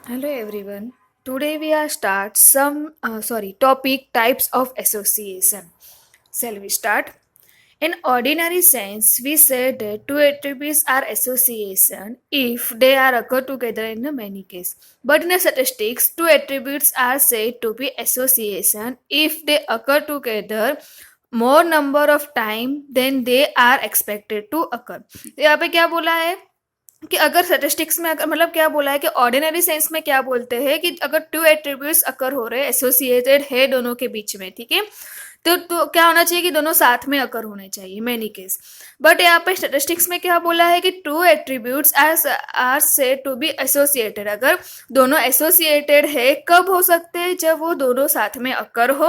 Hello everyone. Today we are start some topic types of association. Shall we start? In ordinary sense, we say that two attributes are association if they are occur together in a many cases. But in a statistics, two attributes are said to be association if they occur together more number of time than they are expected to occur. यहाँ पे क्या बोला है कि अगर statistics में अगर मतलब क्या बोला है कि ऑर्डिनरी सेंस में क्या बोलते हैं कि अगर टू एट्रीब्यूट्स अकर हो रहे हैं एसोसिएटेड है दोनों के बीच में, ठीक है, तो क्या होना चाहिए कि दोनों साथ में अकर होने चाहिए मैनी केस. बट यहाँ पे स्टेटिस्टिक्स में क्या बोला है कि two attributes are said to be associated. अगर दोनों एसोसिएटेड है कब हो सकते हैं? जब वो दोनों साथ में अकर हो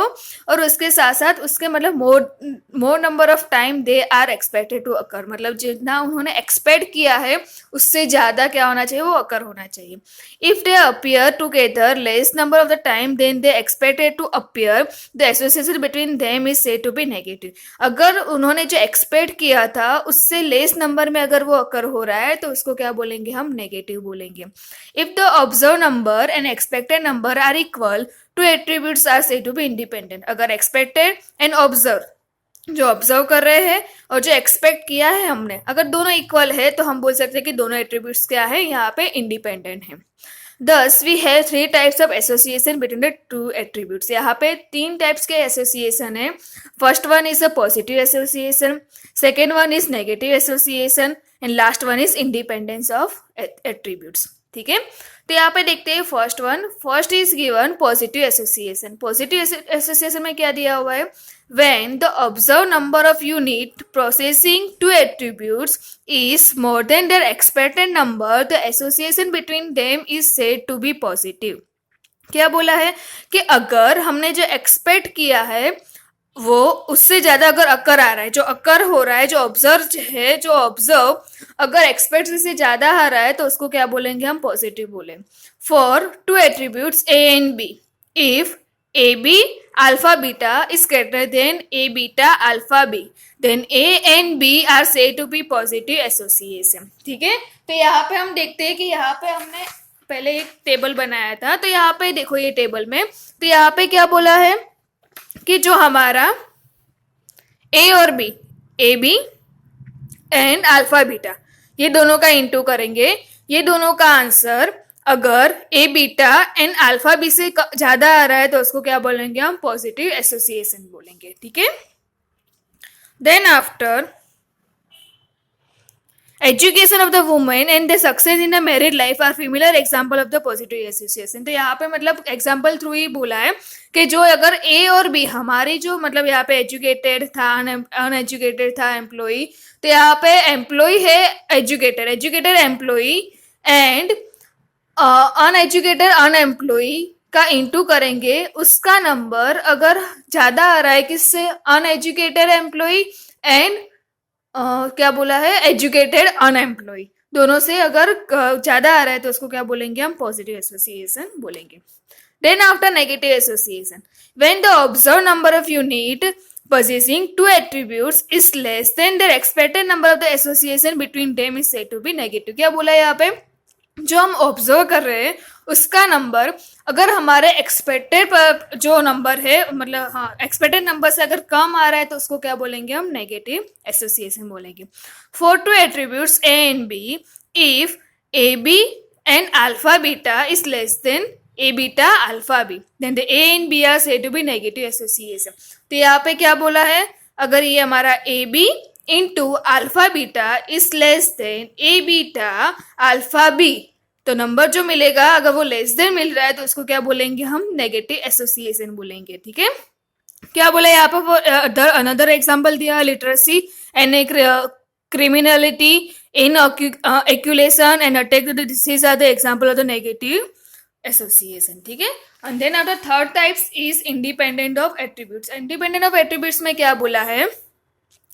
और उसके साथ साथ उसके मतलब more number of time they are expected to occur, मतलब जितना उन्होंने एक्सपेक्ट किया है उससे ज़्यादा क्या होना चाहिए, वो अकर होना चाहिए. If they appear together less number of the time than they expected to appear, the association between them is said to be negative. अगर उन्होंने जो एक्सपेक्ट किया था उससे लेस नंबर में अगर वो अकर हो रहा है तो उसको क्या बोलेंगे, हम नेगेटिव बोलेंगे. If the observe number and expected number are equal, two attributes are said to be independent. अगर एक्सपेक्टेड एंड ऑब्जर्व, जो ऑब्जर्व कर रहे हैं और जो एक्सपेक्ट किया है हमने, अगर दोनों इक्वल है तो हम बोल सकते हैं कि दोनों एट्रीब्यूट्स क्या है, यहाँ पे इंडिपेंडेंट है. Thus, we have three types of association between the two attributes. यहाँ पे तीन टाइप्स के एसोसिएशन है. First one is a positive association, second one is negative association and last one is independence of attributes. ठीक है, तो यहाँ पे देखते हैं first is given positive association. Positive association में क्या दिया हुआ है? When the observed number of unit processing two attributes is more than their expected number, the association between them is said to be positive. क्या बोला है कि अगर हमने जो एक्सपेक्ट किया है वो उससे ज्यादा अगर अकर आ रहा है, जो अकर हो रहा है, जो ऑब्जर्व अगर एक्सपेक्ट से ज्यादा आ रहा है तो उसको क्या बोलेंगे, हम पॉजिटिव बोले. For two attributes A and B, if AB alpha beta is greater than A beta alpha B, then A and B are said to be positive association. ठीक है, तो यहाँ पे हम देखते हैं कि यहाँ पे हमने पहले एक टेबल बनाया था, तो यहाँ पे देखो ये टेबल में, तो यहाँ पे क्या बोला है कि जो हमारा A और B, A B and alpha beta, ये दोनों का इंटू करेंगे, ये दोनों का आंसर अगर ए बीटा एंड अल्फा बी से ज्यादा आ रहा है तो उसको क्या बोलेंगे, हम पॉजिटिव एसोसिएशन बोलेंगे. ठीक है, then after education of the women and the success in the married life are similar example of the positive association. तो यहाँ पे मतलब एग्जाम्पल थ्रू ही बोला है कि जो अगर ए और बी हमारी जो मतलब यहाँ पे एजुकेटेड था, अनएजुकेटेड था एम्प्लॉय, तो यहाँ पे एम्प्लॉय है educated employ and uneducated unemploy का इंटू करेंगे, उसका नंबर अगर ज्यादा आ रहा है किससे, अनएजुकेटेड एम्प्लॉय एंड क्या बोला है, एजुकेटेड अनएम्प्लॉय, दोनों से अगर ज्यादा आ रहा है तो उसको क्या बोलेंगे, हम पॉजिटिव एसोसिएशन बोलेंगे. Then after negative association, when the observe number of unit possessing two attributes is less than their expected number of the association between them is said to be negative. क्या बोला है यहाँ पे, जो हम observe कर रहे हैं उसका नंबर अगर हमारे एक्सपेक्टेड जो नंबर है, मतलब हाँ एक्सपेक्टेड नंबर से अगर कम आ रहा है तो उसको क्या बोलेंगे, हम नेगेटिव एसोसिएशन बोलेंगे. For two attributes A and B, if A B and alpha beta is less than A beta alpha B, then the A and B are said to be negative association. तो यहाँ पे क्या बोला है, अगर ये हमारा A B into alpha beta is less than A beta alpha B, तो नंबर जो मिलेगा अगर वो लेस देन मिल रहा है तो उसको क्या बोलेंगे, हम नेगेटिव एसोसिएशन बोलेंगे. ठीक है, क्या बोला यहाँ पे, वो अनदर एग्जांपल दिया, literacy and criminality inoculation and attack the disease are the example of the negative association. ठीक है, and then after third types is independent of attributes. Independent of attributes में क्या बोला है,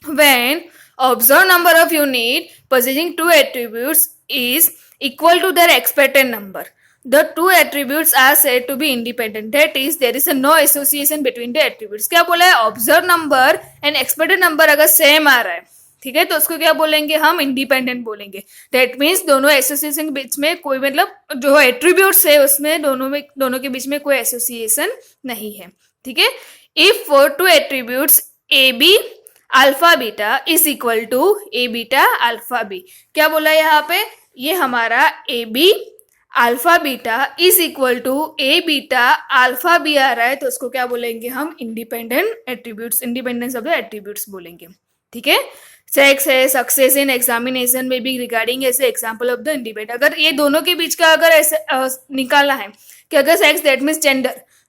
when observed number of unit possessing two attributes is equal to their expected number, the two attributes are said to be independent. That is, there is a no association between the attributes. क्या बोला है, observed number and expected number अगर same आ रहा है ठीक है, तो उसको क्या बोलेंगे हम, इंडिपेंडेंट बोलेंगे। दैट मीन्स दोनों एसोसिएशन के बीच में कोई, मतलब जो एट्रीब्यूट्स है उसमें दोनों के बीच में कोई एसोसिएशन नहीं है। ठीक है, if for two attributes A B alpha beta is equal to A beta alpha B, क्या बोला यहाँ पे, ये हमारा A B alpha beta is equal to A beta alpha B आ रहा है, तो उसको क्या बोलेंगे हम, independent attributes, independence of the attributes बोलेंगे। ठीक है, सेक्स है, सक्सेस इन एग्जामिनेशन में भी रिगार्डिंग ऐसे एग्जाम्पल ऑफ द इंडिपेंडेंट। अगर ये दोनों के बीच का अगर ऐसे निकालना है कि अगर सेक्स दैट मीन्स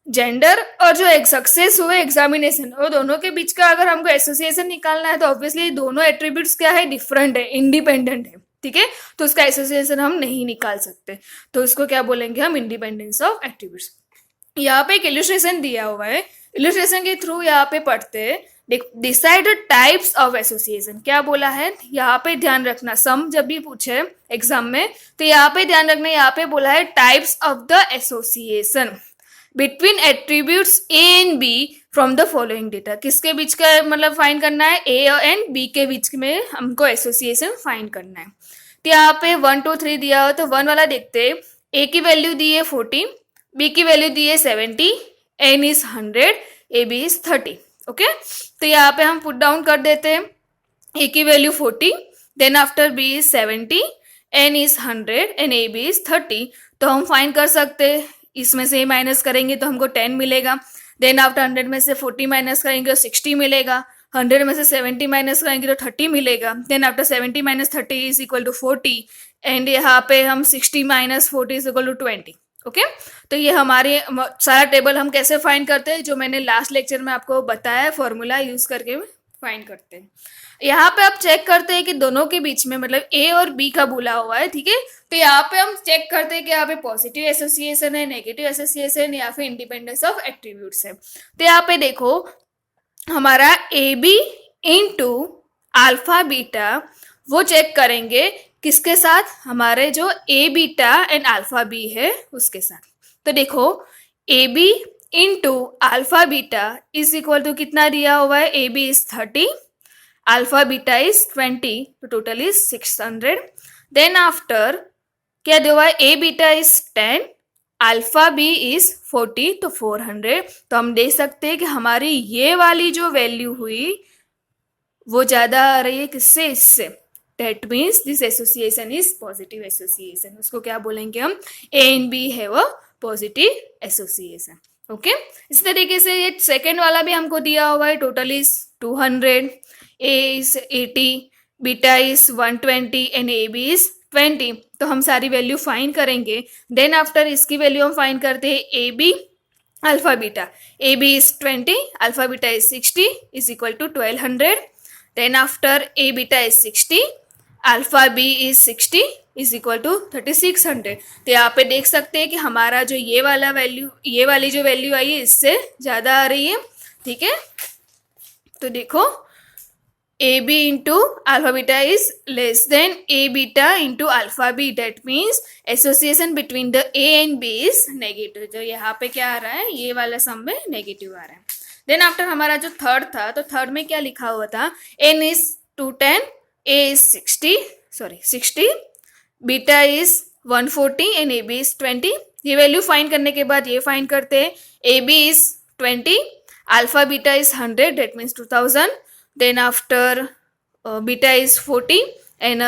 जेंडर और जो एक सक्सेस हुए एग्जामिनेशन, और दोनों के बीच का अगर हमको एसोसिएशन निकालना है, तो ऑब्वियसली दोनों एट्रीब्यूट्स क्या है, डिफरेंट है, इंडिपेंडेंट है। ठीक है, तो उसका एसोसिएशन हम नहीं निकाल सकते, तो उसको क्या बोलेंगे हम, इंडिपेंडेंस ऑफ एट्रीब्यूट्स। यहाँ पे एक इलस्ट्रेशन दिया हुआ है, इलस्ट्रेशन के थ्रू यहाँ पे पढ़ते हैं। डिसाइड टाइप्स ऑफ एसोसिएशन, क्या बोला है यहाँ पे, ध्यान रखना, सम जब भी पूछे एग्जाम में तो यहाँ पे ध्यान रखना, यहाँ पे बोला है types of the association between attributes A and B from the following data. किसके बीच का मतलब फाइंड करना है, ए एंड बी के बीच में हमको एसोसिएशन फाइंड करना है। तो यहाँ पे 1 2 3 दिया हो, तो 1 वाला देखते हैं। ए की वैल्यू दी है 40, बी की वैल्यू दी है 70, N is 100, A B is 30। Okay, तो यहाँ पे हम पुट डाउन कर देते हैं, ए की value 40, then after B is 70, N is 100 and A B is 30। तो हम फाइंड कर सकते हैं, इसमें से माइनस करेंगे तो हमको 10 मिलेगा, देन आफ्टर 100 में से 40 माइनस करेंगे तो 60 मिलेगा, 100 में से 70 माइनस करेंगे तो 30 मिलेगा, then after 70 minus 30 is equal to 40, and यहाँ पे हम 60 minus 40 is equal to 20। Okay, तो ये हमारे सारा टेबल हम कैसे फाइंड करते हैं, जो मैंने लास्ट लेक्चर में आपको बताया, फॉर्मूला यूज करके फाइंड करते हैं। यहाँ पे आप चेक करते हैं कि दोनों के बीच में मतलब ए और बी का बोला हुआ है। ठीक है, तो यहाँ पे हम चेक करते हैं कि यहाँ पे पॉजिटिव एसोसिएशन है, नेगेटिव एसोसिएशन, या फिर इंडिपेंडेंस ऑफ एट्रीब्यूट्स है। तो यहाँ पे देखो, हमारा A B into alpha beta वो चेक करेंगे किसके साथ, हमारे जो A beta and alpha B है उसके साथ। तो देखो, A B into alpha beta is equal to कितना दिया हुआ है, A B is 30, alpha beta is 20, तो टोटल इज 600। देन आफ्टर क्या दिया हुआ है, A beta is 10, alpha B is 40, तो 400। तो हम देख सकते हैं कि हमारी ये वाली जो वैल्यू हुई वो ज्यादा आ रही है किससे, इससे। That means this association is positive association. उसको क्या बोलेंगे हम, ए एंड बी है वो पॉजिटिव एसोसिएशन। ओके, इस तरीके से ये सेकेंड वाला भी हमको दिया हुआ है, total is 200, A is 80, beta is 120 and A B is 20। तो हम सारी वैल्यू फाइंड करेंगे। देन आफ्टर इसकी वैल्यू हम फाइंड करते हैं, A B alpha beta, A B is 20, alpha beta is 60 is equal to 1200। Then after A beta is 60, alpha B is 60 is equal to 3600। तो यहाँ पे देख सकते हैं कि हमारा जो ये वाली जो वैल्यू आई है इससे ज्यादा आ रही है। ठीक है, तो देखो, A B into alpha beta is less than A beta into alpha B, that means association between the A and B is negative. जो यहाँ पे क्या आ रहा है, ये वाला सम में नेगेटिव आ रहा है। देन आफ्टर हमारा जो थर्ड था, तो थर्ड में क्या लिखा हुआ था, N is 210, A is 60, beta is 140 and A B is 20। ये वैल्यू फाइंड करने के बाद ये फाइंड करते हैं, A B is 20, alpha beta is 100, that means 2000। Then after beta is 40 and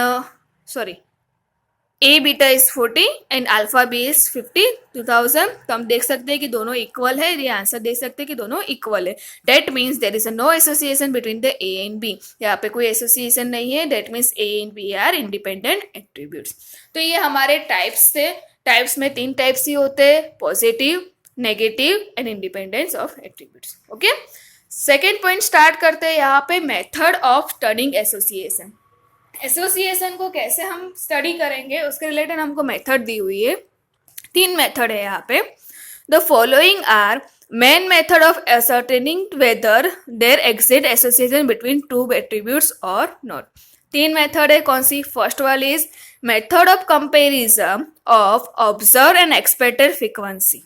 A beta is 40 and alpha B is 50, 2000। तो हम देख सकते हैं कि दोनों इक्वल है, ये आंसर देख सकते हैं कि दोनों इक्वल है। That means there is no association between the A and B, यहाँ पे कोई एसोसिएशन नहीं है। That means A and B are independent attributes. तो ये हमारे टाइप्स थे। टाइप्स में 3 टाइप्स ही होते हैं, positive, negative and independence of attributes. Okay, second point start करते हैं यहाँ पे, method of studying association. Association को कैसे हम स्टडी करेंगे उसके रिलेटेड हमको मेथड दी हुई है। 3 मेथड है यहाँ पे। The following are main method of ascertaining whether there exist association between 2 attributes और नॉट। 3 मेथड है, कौन सी, फर्स्ट वाली is method of comparison of observe and expected frequency.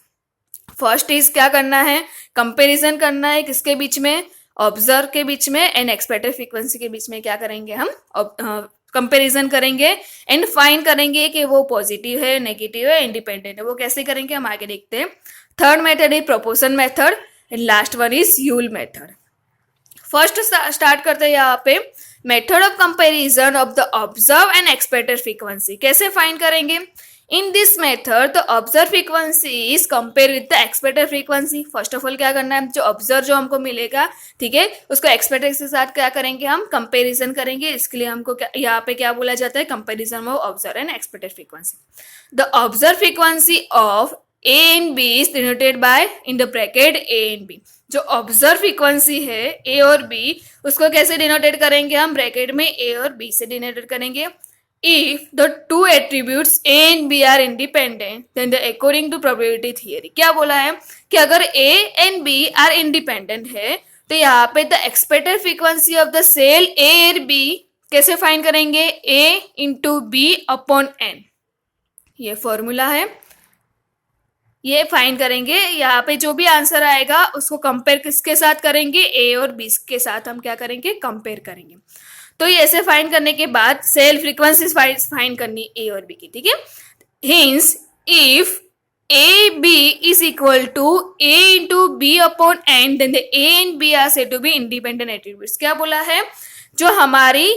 First is क्या करना है, कंपेरिजन करना है किसके बीच में, ऑब्जर्व के बीच में एंड एक्सपेक्टेड फ्रीक्वेंसी के बीच में क्या करेंगे हम कंपैरिजन करेंगे एंड फाइंड करेंगे कि वो पॉजिटिव है, नेगेटिव है, इंडिपेंडेंट है। वो कैसे करेंगे हम आगे देखते हैं। Third method is proportion method and last one is you'll method. First start करते हैं यहाँ पे method of comparison of the observe and expected frequency. कैसे फाइंड करेंगे? In this method the observe frequency is compare with the expected frequency. First of all क्या करना है, जो ऑब्जर्व जो हमको मिलेगा, ठीक है, उसको एक्सपेक्टेड के साथ क्या करेंगे, हम कंपेरिजन करेंगे। इसके लिए हमको यहाँ पे क्या बोला जाता है, comparison of observe and expected frequency. The observe frequency of A and B is denoted by in the bracket A and B. जो ऑब्जर्व फ्रीक्वेंसी है ए और बी, उसको कैसे डिनोटेट करेंगे हम, ब्रैकेट में ए और बी से डिनोटेट करेंगे। If the two attributes A and B are independent, then the according to probability theory क्या बोला है कि अगर A and B are independent है तो यहाँ पे the expected frequency of the cell A और B कैसे फाइंड करेंगे, A into B upon N। ये फॉर्मूला है, ये फाइंड करेंगे। यहाँ पे जो भी आंसर आएगा उसको कंपेयर किसके साथ करेंगे, ए और बी के साथ हम क्या करेंगे, कंपेयर करेंगे। तो ये ऐसे फाइंड करने के बाद सेल फ्रीक्वेंसी फाइंड करनी ए और बी की, ठीक है। Hence if A B is equal to A into B upon N, then the A and B are said to be independent attributes. क्या बोला है, जो हमारी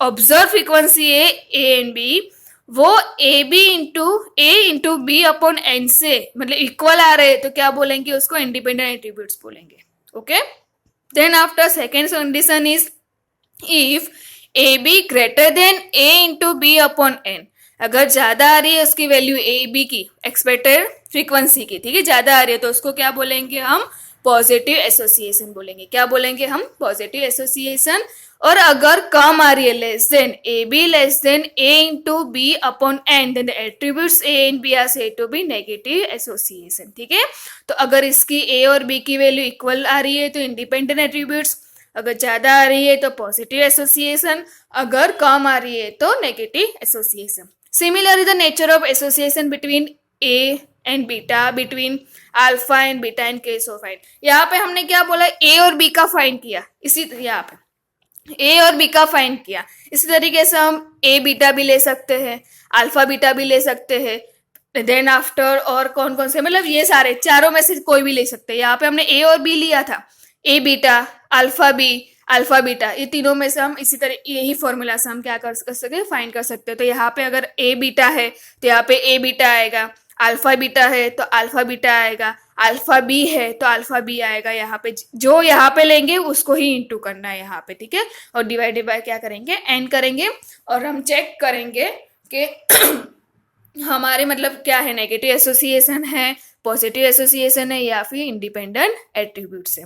ऑब्जर्व फ्रीक्वेंसी है ए एंड बी, वो A B into B upon N से मतलब equal आ रहे, तो क्या बोलेंगे, उसको इंडिपेंडेंट एट्रीब्यूट्स बोलेंगे। Okay, then after second condition is if A B greater than A into B upon N. अगर ज्यादा आ रही है उसकी वैल्यू ए बी की एक्सपेक्टेड फ्रीक्वेंसी की, ठीक है, ज्यादा आ रही है, तो उसको क्या बोलेंगे हम, पॉजिटिव एसोसिएशन बोलेंगे। क्या बोलेंगे हम, पॉजिटिव एसोसिएशन। और अगर कम आ रही है, less than A into B upon N, then the attributes A and B are said to be negative association, ठीक है। तो अगर इसकी ए और बी की वैल्यू इक्वल आ रही है तो इंडिपेंडेंट एट्रीब्यूट्स, अगर ज्यादा आ रही है तो पॉजिटिव एसोसिएशन, अगर कम आ रही है तो negative association. Similarly the nature of association between A and beta, between alpha and beta and case of find. यहाँ पे हमने क्या बोला, ए और बी का फाइंड किया, इसी यहाँ पे ए और बी का फाइंड किया। इसी तरीके से हम ए बीटा भी ले सकते हैं, अल्फा बीटा भी ले सकते हैं। देन आफ्टर और कौन कौन से, मतलब ये सारे चारों में से कोई भी ले सकते हैं। यहाँ पे हमने ए और बी लिया था, ए बीटा, अल्फा बीटा, ये तीनों में से हम इसी तरह यही फॉर्मूला से हम क्या कर सकते हैं, फाइंड कर सकते हैं। तो यहाँ पे अगर ए बीटा है तो यहाँ पे ए बीटा आएगा, अल्फा बीटा है तो अल्फा बीटा आएगा, अल्फा बी है तो अल्फा बी आएगा। यहाँ पे जो यहाँ पे लेंगे उसको ही इंटू करना है यहाँ पे, ठीक है। और डिवाइडेड बाय क्या करेंगे, एन करेंगे, और हम चेक करेंगे कि हमारे मतलब क्या है, नेगेटिव एसोसिएशन है, पॉजिटिव एसोसिएशन है, या फिर इंडिपेंडेंट एट्रीब्यूट्स है।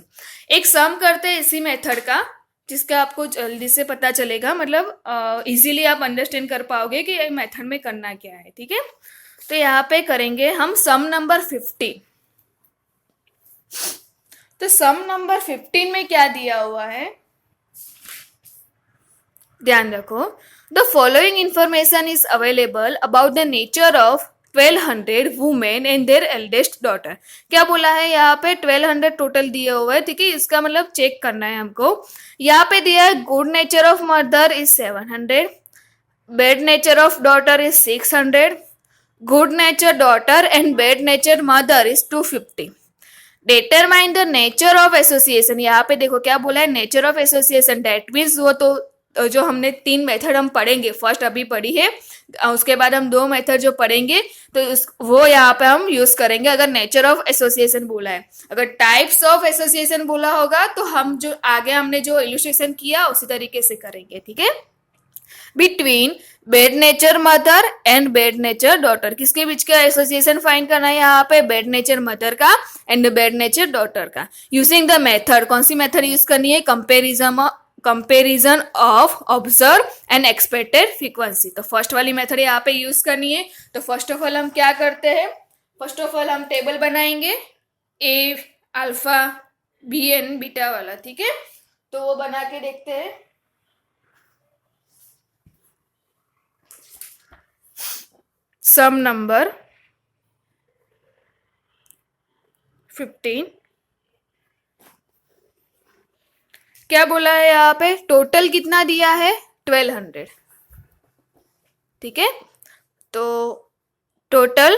एक सम करते हैं इसी मेथड का, जिसका आपको जल्दी से पता चलेगा, मतलब इजीली आप अंडरस्टैंड कर पाओगे कि मेथड में करना क्या है, ठीक है। तो यहाँ पे करेंगे हम सम नंबर 15। तो सम नंबर 15 में क्या दिया हुआ है, ध्यान रखो। The following information is available about the nature of 1200 women and their eldest daughter. क्या बोला है यहाँ पे, 1200 टोटल दिया हुआ है, ठीक है। इसका मतलब चेक करना है हमको। यहाँ पे दिया है good nature of mother is 700, bad nature of daughter is 600, good nature daughter and bad nature mother is 250। Determine the nature of association. यहाँ पे देखो क्या बोला है, nature of association, that means वो तो जो हमने 3 मेथड हम पढ़ेंगे, फर्स्ट अभी पढ़ी है, उसके बाद हम 2 मेथड जो पढ़ेंगे तो वो यहाँ पे हम यूज करेंगे अगर नेचर ऑफ एसोसिएशन बोला है। अगर टाइप्स ऑफ एसोसिएशन बोला होगा तो हम जो आगे हमने जो इलस्ट्रेशन किया उसी तरीके से करेंगे, ठीक है। Between bad nature mother and bad nature daughter, किसके बीच का एसोसिएशन फाइंड करना है यहाँ पे, बैड नेचर मदर का एंड बैड नेचर डॉटर का। यूजिंग द मेथड, कौन सी मेथड यूज करनी है, comparison of observe and expected frequency. तो फर्स्ट वाली मेथड यहाँ पे यूज करनी है। तो फर्स्ट ऑफ ऑल हम क्या करते हैं, फर्स्ट ऑफ ऑल हम टेबल बनाएंगे ए अल्फा बी एन बीटा वाला, ठीक है। तो वो बना के देखते हैं। सम नंबर 15 क्या बोला है यहाँ पे, टोटल कितना दिया है 1200, ठीक है। तो टोटल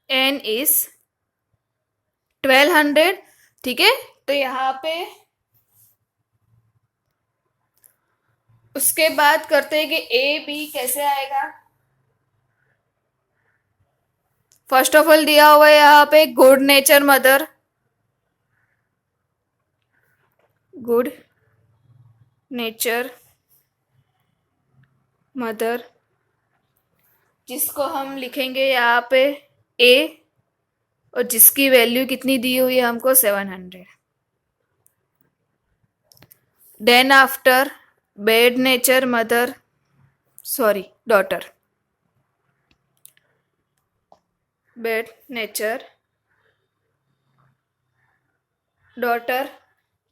n इज 1200, ठीक है। तो यहाँ पे उसके बाद करते हैं कि ए बी कैसे आएगा। फर्स्ट ऑफ ऑल दिया हुआ है यहाँ पे good nature mother, good nature mother, जिसको हम लिखेंगे यहाँ पे ए, और जिसकी वैल्यू कितनी दी हुई है हमको 700। Then after bad nature mother, sorry daughter, bad nature daughter,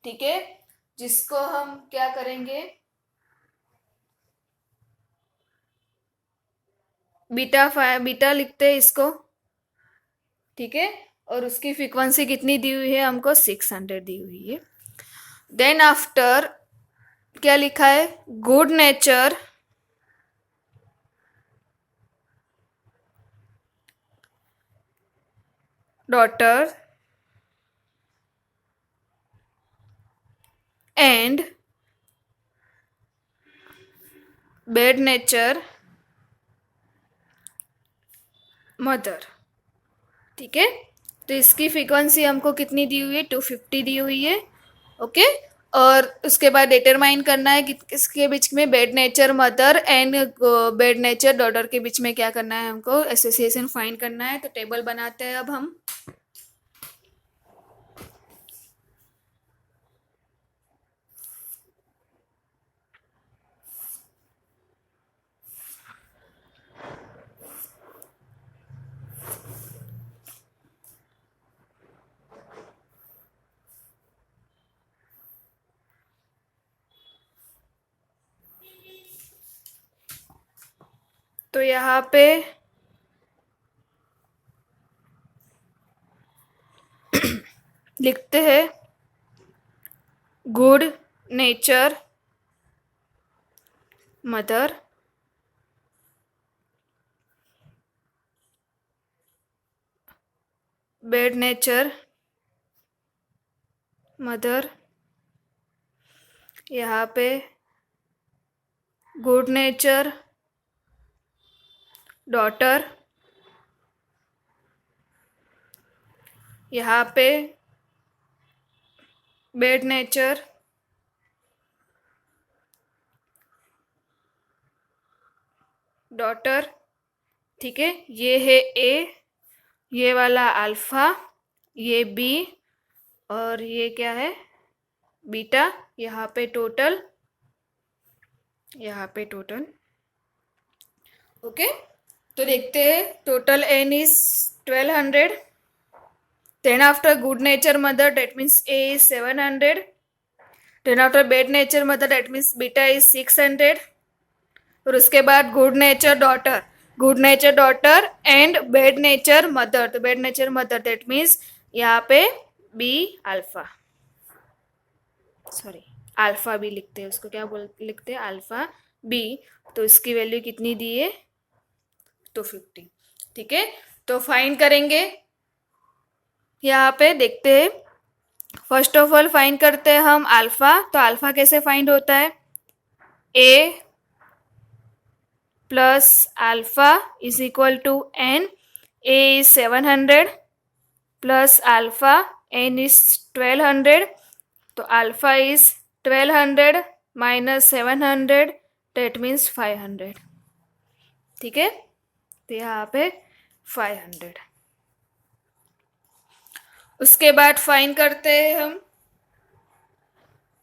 ठीक है, जिसको हम क्या करेंगे, बीटा लिखते हैं इसको, ठीक है। और उसकी फ्रीक्वेंसी कितनी दी हुई है हमको 600 दी हुई है। देन आफ्टर क्या लिखा है, good nature daughter and bad nature mother, ठीक है। तो इसकी फ्रीक्वेंसी हमको कितनी दी हुई है, 250 दी हुई है, ओके। और उसके बाद डिटरमाइन करना है कि किसके बीच में, bad nature mother and bad nature daughter के बीच में क्या करना है हमको, एसोसिएशन फाइंड करना है। तो टेबल बनाते हैं अब हम। तो यहाँ पे लिखते हैं good nature mother bad nature mother, यहाँ पे गुड नेचर डॉटर, यहाँ पे बैड नेचर डॉटर, ठीक है। ये है ए, ये वाला अल्फा, ये बी, और ये क्या है बीटा, यहाँ पे टोटल, यहाँ पे टोटल, ओके। तो देखते हैं, total N is 1200, then after good nature mother that means a is 700, then after bad nature mother that means beta is 600, और उसके बाद good nature daughter and bad nature mother, तो bad nature mother that means यहाँ पे B alpha, sorry alpha B लिखते हैं उसको, क्या लिखते हैं अल्फा बी। तो इसकी वैल्यू कितनी दी है 250, ठीक है। तो फाइंड करेंगे, यहाँ पे देखते हैं। फर्स्ट ऑफ ऑल फाइंड करते हैं हम अल्फा। तो अल्फा कैसे फाइंड होता है, A plus alpha is equal to N, A is 700 plus alpha N is 1200, तो alpha is 1200 minus 700 that means 500, ठीक है। तो यहाँ पे 500। उसके बाद फाइन करते हैं हम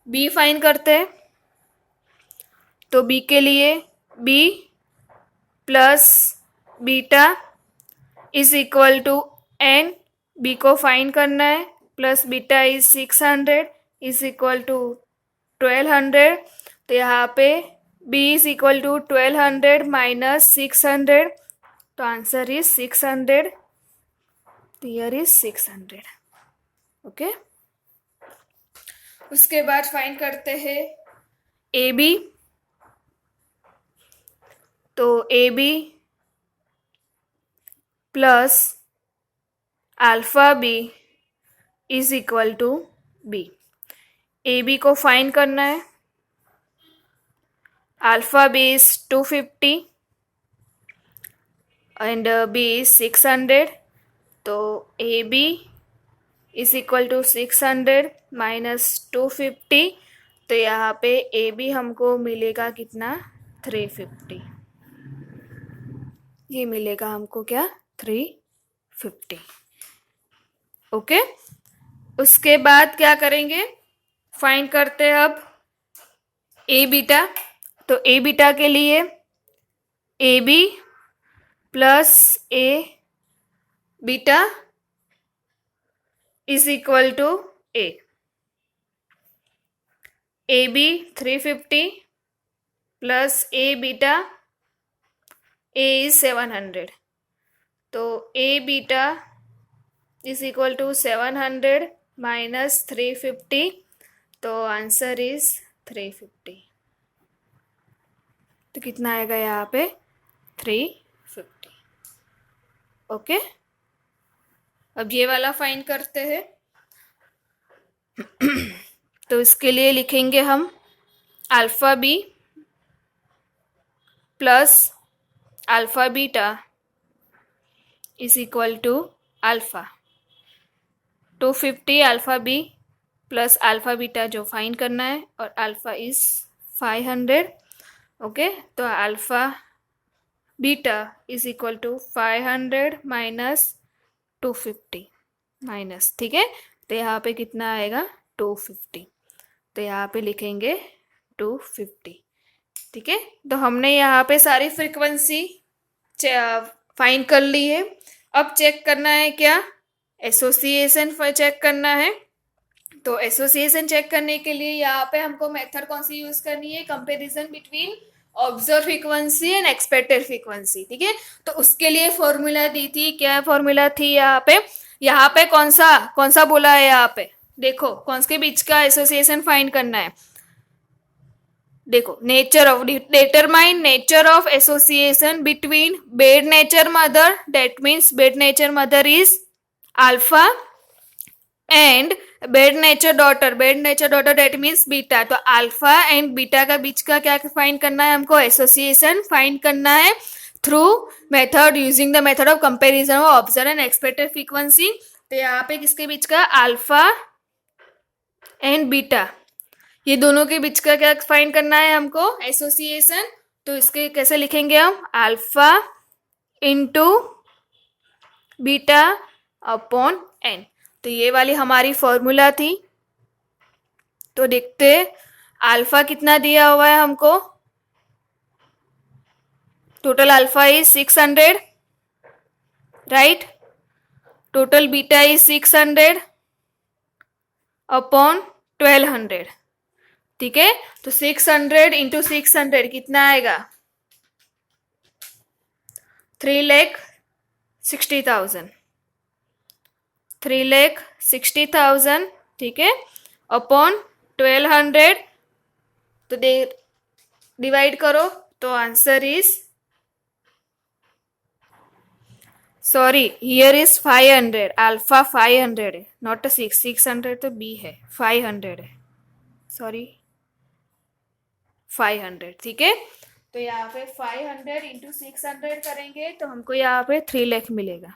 बी, फाइन करते हैं। तो बी के लिए B plus beta is equal to N, B को फाइन करना है, plus beta is 600 is equal to 1200। तो यहाँ पे b is equal to 1200 minus 600, तो answer is 600, here is 600, okay. उसके बाद फाइंड करते हैं ए बी। तो A B plus alpha B is equal to B. A B को फाइंड करना है। Alpha B is 250 and B is 600। तो A B is equal to 600 minus 250। तो यहाँ पे ए बी हमको मिलेगा कितना, 350। ये मिलेगा हमको क्या, 350। ओके, उसके बाद क्या करेंगे, फाइंड करते हैं अब ए बीटा। तो ए बीटा के लिए A B plus A beta is equal to A B 350 plus A beta, A is 700। तो A beta is equal to 700 minus 350। तो आंसर इज 350। तो कितना आएगा यहाँ पे, 350। ओके, अब ये वाला फाइंड करते हैं। तो इसके लिए लिखेंगे हम alpha B plus alpha beta is equal to alpha 250 alpha B plus alpha beta जो फाइंड करना है, और अल्फा इज 500। ओके, तो alpha beta is equal to 500 minus 250 minus, ठीक है। तो यहाँ पे कितना आएगा, 250। तो यहाँ पे लिखेंगे 250, ठीक है। तो हमने यहाँ पे सारी फ्रीक्वेंसी फाइंड कर ली है। अब चेक करना है क्या, एसोसिएशन चेक करना है। तो एसोसिएशन चेक करने के लिए यहाँ पे हमको मेथड कौन सी यूज करनी है, comparison between observe frequency and expected frequency, ठीक है। तो उसके लिए फॉर्मूला दी थी, क्या फॉर्मूला थी यहाँ पे कौन सा बोला है, यहाँ पे देखो कौन के बीच का एसोसिएशन फाइंड करना है। देखो, nature of, determine nature of association between bed nature mother, that means bed nature mother is alpha, and bed nature daughter that means beta. तो अल्फा एंड बीटा का बीच का क्या फाइंड करना है हमको, एसोसिएशन फाइंड करना है through method, using the method of comparison of observe and expected frequency. तो यहाँ पे किसके बीच का, अल्फा एंड बीटा, ये दोनों के बीच का क्या फाइंड करना है हमको, एसोसिएशन। तो इसके कैसे लिखेंगे हम, alpha into beta upon N. तो ये वाली हमारी फॉर्मूला थी। तो देखते अल्फा कितना दिया हुआ है हमको, total alpha is 600, right. Total beta is 600 upon 1200, ठीक है। तो 600 इंटू 600 कितना आएगा, 3,60,000, 3,60,000, ठीक है, अपॉन 1200। तो डिवाइड करो, तो answer is, sorry here is 500, alpha 500 है, नॉट 600 तो बी है, 500 है, सॉरी 500, ठीक है। तो यहाँ पे 500 इंटू 600 करेंगे तो हमको यहाँ पे 3 लाख मिलेगा।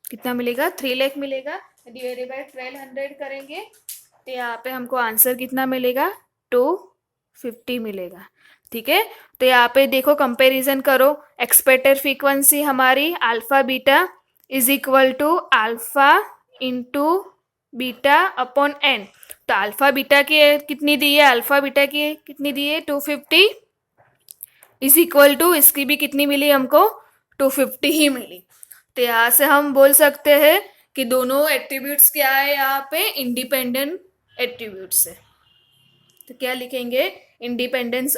कितना मिलेगा, 3 लाख मिलेगा। डिवाइडेड बाय 1200 करेंगे तो यहाँ पे हमको आंसर कितना मिलेगा, 250 मिलेगा, ठीक है। तो यहाँ पे देखो, कंपैरिजन करो, एक्सपेक्टेड फ्रीक्वेंसी हमारी alpha beta is equal to alpha into beta upon N. तो अल्फा बीटा की कितनी दी है, अल्फा बीटा की कितनी दी है, 250 इज इक्वल टू, इसकी भी कितनी मिली हमको, 250 ही मिली। तो यहाँ से हम बोल सकते हैं कि दोनों एट्रीब्यूट्स क्या है, यहाँ पे इंडिपेंडेंट एट्रीब्यूट्स है। तो क्या लिखेंगे, इंडिपेंडेंस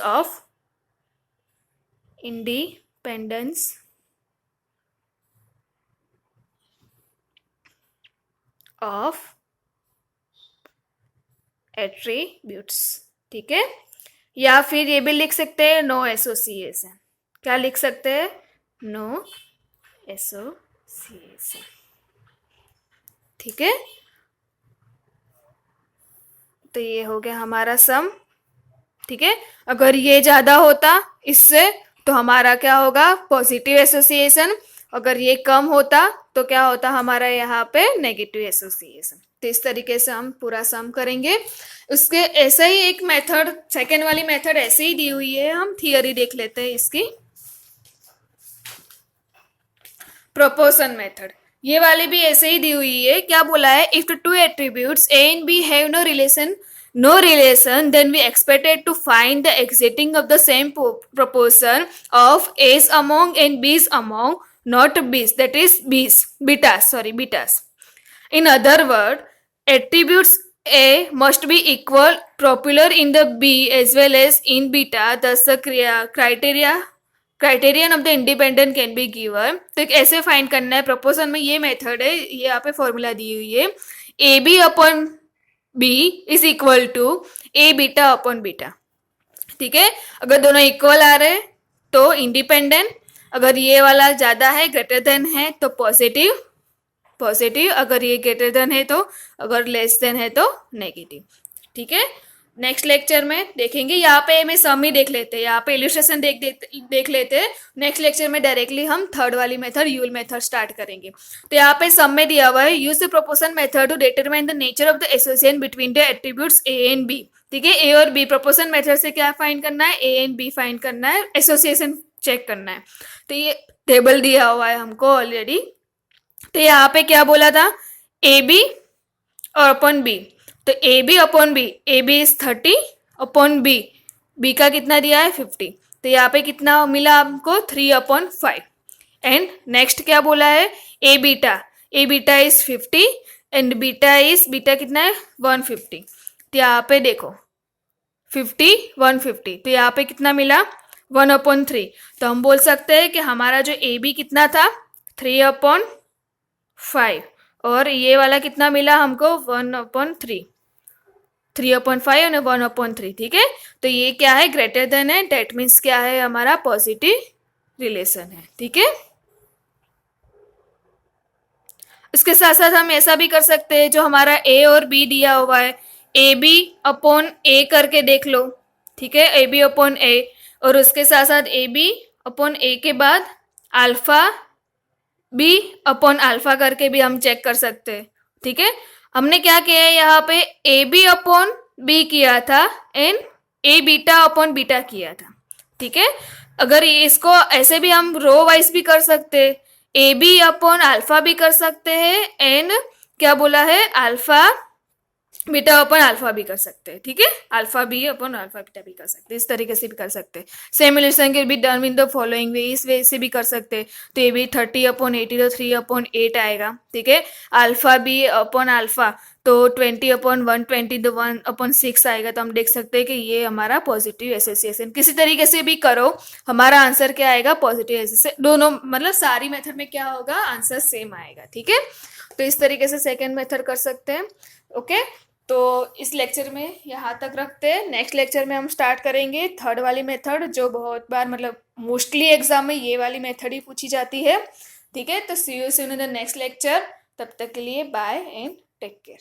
ऑफ एट्रीब्यूट्स, ठीक है। या फिर ये भी लिख सकते हैं नो एसोसिएशन, क्या लिख सकते हैं, नो एसोसिएशन, ठीक है। तो ये हो गया हमारा सम, ठीक है। अगर ये ज्यादा होता इससे तो हमारा क्या होगा, पॉजिटिव एसोसिएशन। अगर ये कम होता तो क्या होता हमारा यहाँ पे नेगेटिव एसोसिएशन। तो इस तरीके से हम पूरा सम करेंगे। उसके ऐसा ही एक मेथड, सेकेंड वाली मेथड ऐसे ही दी हुई है, हम थियरी देख लेते हैं इसकी। प्रोपोर्शन मेथड, ये वाली भी ऐसे ही दी हुई है। क्या बोला है, if two attributes A and B have no relation, then we expected to find the exiting of the same proportion of a's among and b's among, not b's, that is betas. In other words, attributes a must be equal popular in the b as well as in beta, thus the criterion of the independent can be given. तो एक ऐसे find करना है, proposal में ये method है, ये यहाँ पे फॉर्मूला दी हुई है, A B upon B is equal to A beta upon beta, ठीक है। अगर दोनों इक्वल आ रहे तो इंडिपेंडेंट, अगर ये वाला ज्यादा है ग्रेटर देन है तो पॉजिटिव, अगर ये ग्रेटर देन है तो, अगर लेस देन है तो नेगेटिव, ठीक है। नेक्स्ट लेक्चर में देखेंगे, यहाँ पे हमें सम ही देख लेते हैं, यहाँ पे इलस्ट्रेशन देख लेते हैं। नेक्स्ट लेक्चर में डायरेक्टली हम थर्ड वाली मेथड, यूल मेथड स्टार्ट करेंगे। तो यहाँ पे सम में दिया हुआ है, use the proportion method to determine the nature of the association between the attributes A and B, ठीक है। ए और बी, प्रोपोर्शन मेथड से क्या फाइंड करना है, ए एंड बी फाइंड करना है, एसोसिएशन चेक करना है। तो ये टेबल दिया हुआ है हमको ऑलरेडी। तो यहाँ पे क्या बोला था, ए बी और अपॉन बी, तो A B upon B, A B is 30 upon B, B का कितना दिया है 50, तो यहाँ पे कितना मिला हमको 3/5। एंड नेक्स्ट क्या बोला है, A beta is 50 and beta कितना है 150, तो यहाँ पे देखो 50 150, तो यहाँ पे कितना मिला 1/3। तो हम बोल सकते हैं कि हमारा जो ए बी कितना था 3/5 और ये वाला कितना मिला हमको 1/3, 3/5 और 1/3, ठीक है। तो ये क्या है, ग्रेटर देन है, डेट मीन्स क्या है, हमारा पॉजिटिव रिलेशन है, ठीक है। इसके साथ साथ हम ऐसा भी कर सकते हैं, जो हमारा ए और बी दिया हुआ है, ए बी अपॉन ए करके देख लो, ठीक है, ए बी अपॉन ए, और उसके साथ साथ ए बी अपॉन ए के बाद अल्फा बी अपॉन अल्फा करके भी हम चेक कर सकते हैं, ठीक है। हमने क्या किया है, यहाँ पे ए बी अपॉन बी किया था and A beta upon beta किया था, ठीक है। अगर इसको ऐसे भी हम रो वाइज भी कर सकते हैं, ए बी अपॉन अल्फा भी कर सकते हैं एंड क्या बोला है, अल्फा बीटा अपॉन अल्फा भी कर सकते हैं, ठीक है, alpha B upon alpha beta भी कर सकते हैं, इस तरीके से भी कर सकते हैं। Same illustration can be done in the following वे, इस वे से भी कर सकते हैं। तो ये भी 30/80 तो 3/8 आएगा, ठीक है। अल्फा बी अपॉन अल्फा तो 20/120 तो 1/6 आएगा। तो हम देख सकते हैं कि ये हमारा पॉजिटिव एसोसिएशन, किसी तरीके से भी करो हमारा आंसर क्या आएगा, पॉजिटिव एसोसिएशन। दोनों मतलब सारी मेथड में क्या होगा, आंसर सेम आएगा, ठीक है। तो इस तरीके से सेकेंड मेथड कर सकते हैं, ओके। तो इस लेक्चर में यहाँ तक रखते हैं। नेक्स्ट लेक्चर में हम स्टार्ट करेंगे थर्ड वाली मेथड, जो बहुत बार मतलब मोस्टली एग्जाम में ये वाली मेथड ही पूछी जाती है, ठीक है। तो see you soon in the next lecture, तब तक के लिए बाय एंड टेक केयर।